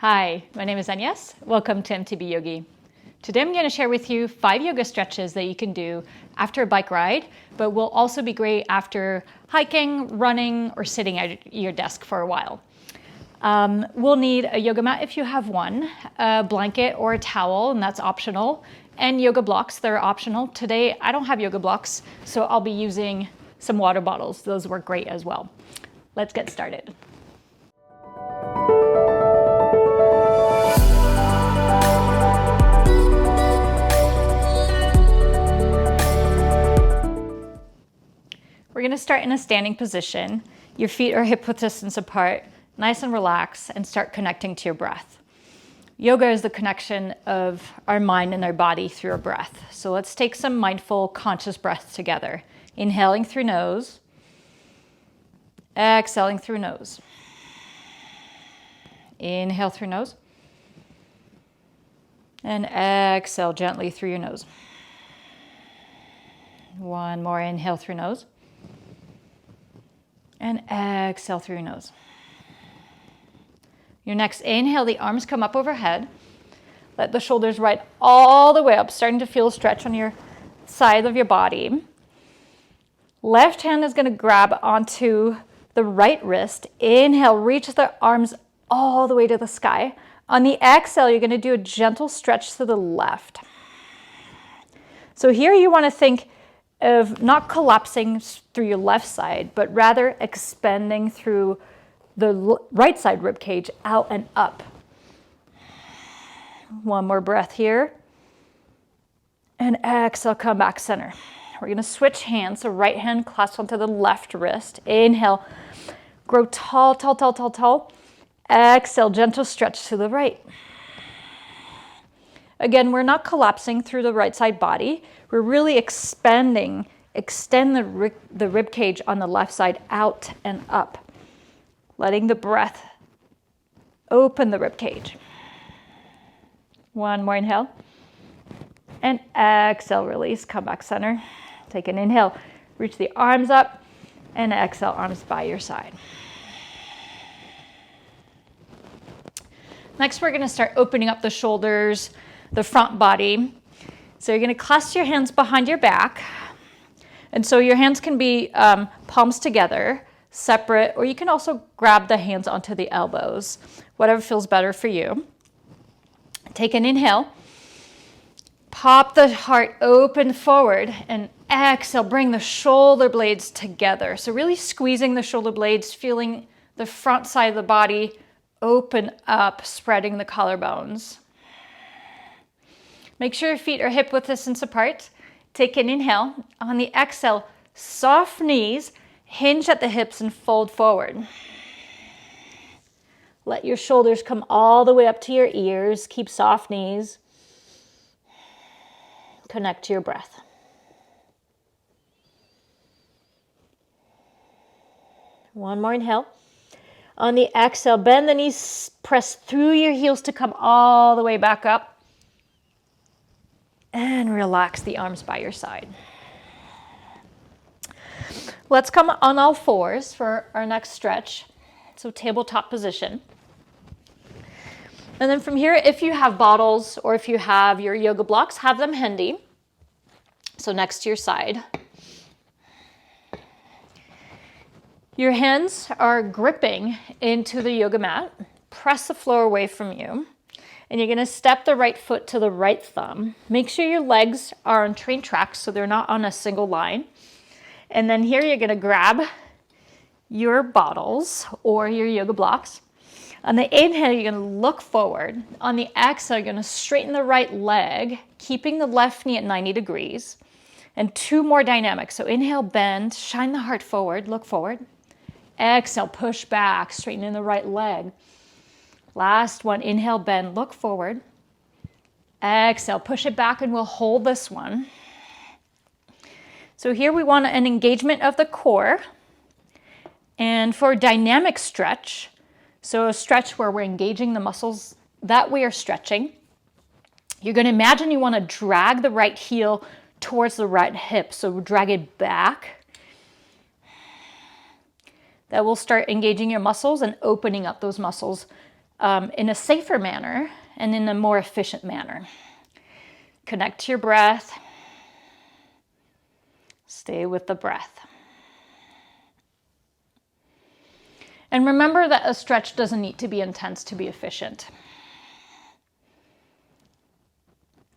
Hi, my name is Agnes. Welcome to MTB Yogi. Today I'm going to share with you 5 yoga stretches that you can do after a bike ride, but will also be great after hiking, running, or sitting at your desk for a while. We'll need a yoga mat if you have one, a blanket or a towel, and that's optional, and yoga blocks, they're optional. Today I don't have yoga blocks, so I'll be using some water bottles. Those work great as well. Let's get started. We're going to start in a standing position. Your feet are hip width distance apart, nice and relaxed, and start connecting to your breath. Yoga is the connection of our mind and our body through our breath. So let's take some mindful, conscious breaths together. Inhaling through nose, exhaling through nose. Inhale through nose, and exhale gently through your nose. One more, inhale through nose. And exhale through your nose. Your next inhale, the arms come up overhead. Let the shoulders right all the way up, starting to feel a stretch on your side of your body. Left hand is going to grab onto the right wrist. Inhale, reach the arms all the way to the sky. On the exhale, you're going to do a gentle stretch to the left. So here you want to think of not collapsing through your left side, but rather expanding through the right side rib cage out and up. One more breath here. And exhale, come back center. We're going to switch hands. So right hand clasps onto the left wrist. Inhale, grow tall, tall, tall, tall, tall. Exhale, gentle stretch to the right. Again, we're not collapsing through the right side body. We're really extend the rib cage on the left side out and up, letting the breath open the rib cage. One more inhale, and exhale, release, come back center. Take an inhale, reach the arms up, and exhale, arms by your side. Next, we're going to start opening up the shoulders, the front body. So you're going to clasp your hands behind your back. And so your hands can be palms together, separate, or you can also grab the hands onto the elbows, whatever feels better for you. Take an inhale. Pop the heart open forward, and exhale, bring the shoulder blades together. So really squeezing the shoulder blades, feeling the front side of the body open up, spreading the collarbones. Make sure your feet are hip width distance apart. Take an inhale. On the exhale, soft knees, hinge at the hips and fold forward. Let your shoulders come all the way up to your ears. Keep soft knees. Connect to your breath. One more inhale. On the exhale, bend the knees, press through your heels to come all the way back up. And relax the arms by your side. Let's come on all fours for our next stretch. So tabletop position. And then from here, if you have bottles or if you have your yoga blocks, have them handy. So next to your side. Your hands are gripping into the yoga mat. Press the floor away from you. And you're going to step the right foot to the right thumb. Make sure your legs are on train tracks so they're not on a single line. And then here you're going to grab your bottles or your yoga blocks. On the inhale, you're going to look forward. On the exhale, you're going to straighten the right leg, keeping the left knee at 90 degrees. And 2 more dynamics. So inhale, bend, shine the heart forward, look forward. Exhale, push back, straightening the right leg. Last one, inhale, bend, look forward. Exhale, push it back, and we'll hold this one. So here we want an engagement of the core. And for a dynamic stretch, so a stretch where we're engaging the muscles that we are stretching, you're going to imagine you want to drag the right heel towards the right hip. So drag it back. That will start engaging your muscles and opening up those muscles in a safer manner and in a more efficient manner. Connect to your breath. Stay with the breath. And remember that a stretch doesn't need to be intense to be efficient.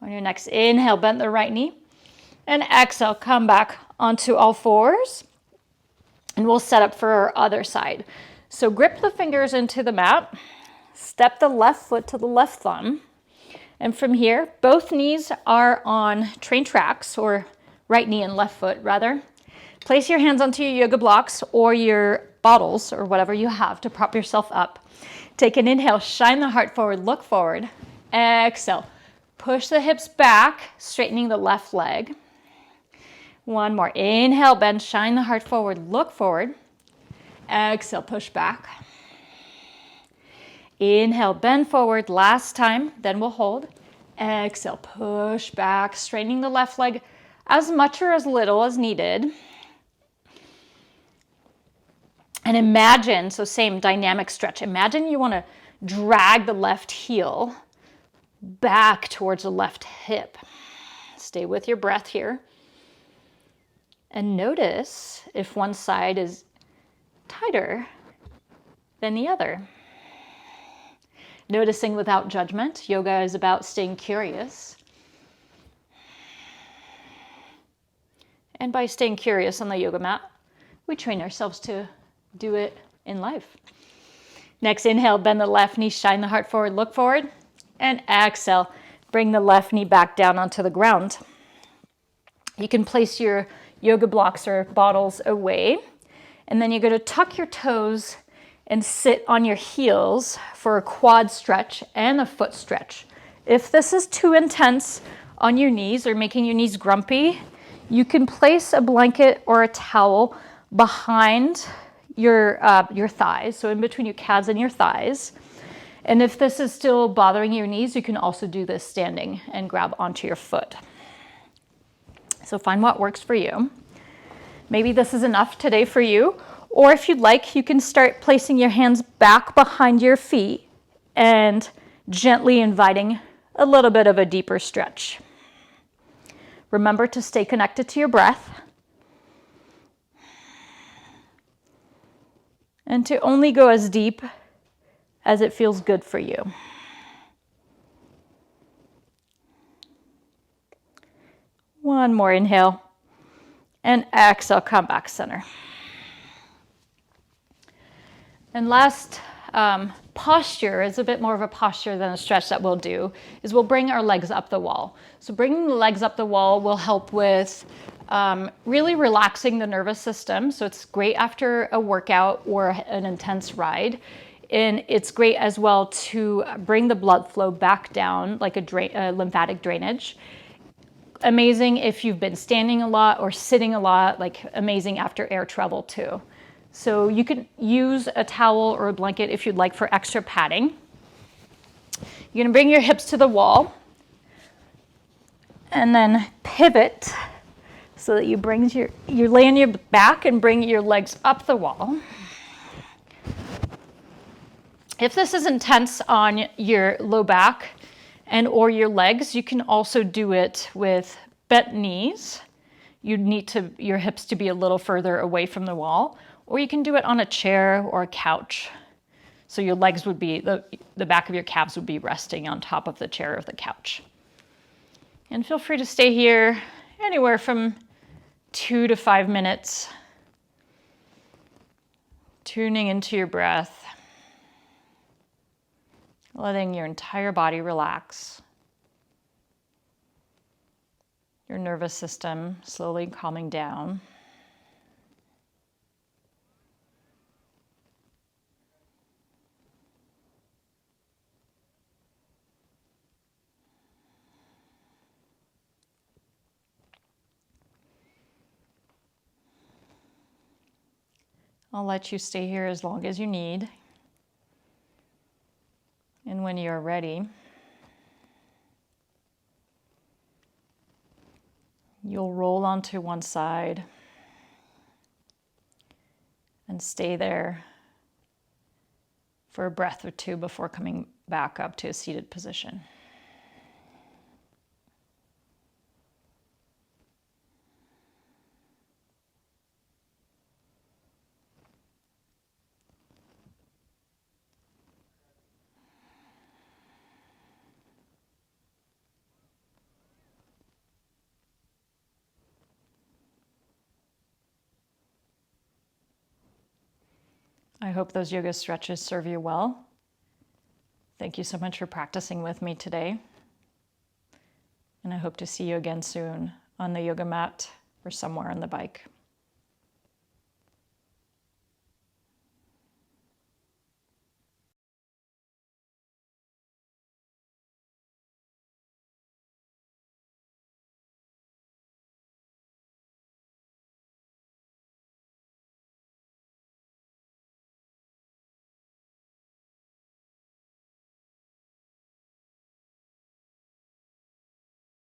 On your next inhale, bend the right knee. And exhale, come back onto all fours. And we'll set up for our other side. So grip the fingers into the mat. Step the left foot to the left thumb. And from here, both knees are on train tracks, or right knee and left foot rather. Place your hands onto your yoga blocks or your bottles or whatever you have to prop yourself up. Take an inhale, shine the heart forward, look forward. Exhale, push the hips back, straightening the left leg. One more, inhale, bend, shine the heart forward, look forward. Exhale, push back. Inhale, bend forward, last time, then we'll hold. Exhale, push back, straightening the left leg as much or as little as needed. And imagine, so same dynamic stretch, imagine you want to drag the left heel back towards the left hip. Stay with your breath here. And notice if one side is tighter than the other. Noticing without judgment. Yoga is about staying curious. And by staying curious on the yoga mat, we train ourselves to do it in life. Next, inhale, bend the left knee, shine the heart forward, look forward. And exhale, bring the left knee back down onto the ground. You can place your yoga blocks or bottles away. And then you're going to tuck your toes and sit on your heels for a quad stretch and a foot stretch. If this is too intense on your knees or making your knees grumpy, you can place a blanket or a towel behind your thighs, so in between your calves and your thighs. And if this is still bothering your knees, you can also do this standing and grab onto your foot. So find what works for you. Maybe this is enough today for you. Or if you'd like, you can start placing your hands back behind your feet and gently inviting a little bit of a deeper stretch. Remember to stay connected to your breath and to only go as deep as it feels good for you. One more inhale and exhale, come back center. And last posture is a bit more of a posture than a stretch that we'll do, is we'll bring our legs up the wall. So bringing the legs up the wall will help with really relaxing the nervous system. So it's great after a workout or an intense ride. And it's great as well to bring the blood flow back down, like a lymphatic drainage. Amazing if you've been standing a lot or sitting a lot, like amazing after air travel too. So you can use a towel or a blanket if you'd like for extra padding. You're going to bring your hips to the wall and then pivot so that you lay on your back and bring your legs up the wall. If this is intense on your low back and or your legs, you can also do it with bent knees. You need your hips to be a little further away from the wall. Or you can do it on a chair or a couch. So your legs would be, the back of your calves would be resting on top of the chair or the couch. And feel free to stay here anywhere from 2 to 5 minutes. Tuning into your breath. Letting your entire body relax. Your nervous system slowly calming down. I'll let you stay here as long as you need. And when you're ready, you'll roll onto one side and stay there for a breath or two before coming back up to a seated position. I hope those yoga stretches serve you well. Thank you so much for practicing with me today. And I hope to see you again soon on the yoga mat or somewhere on the bike.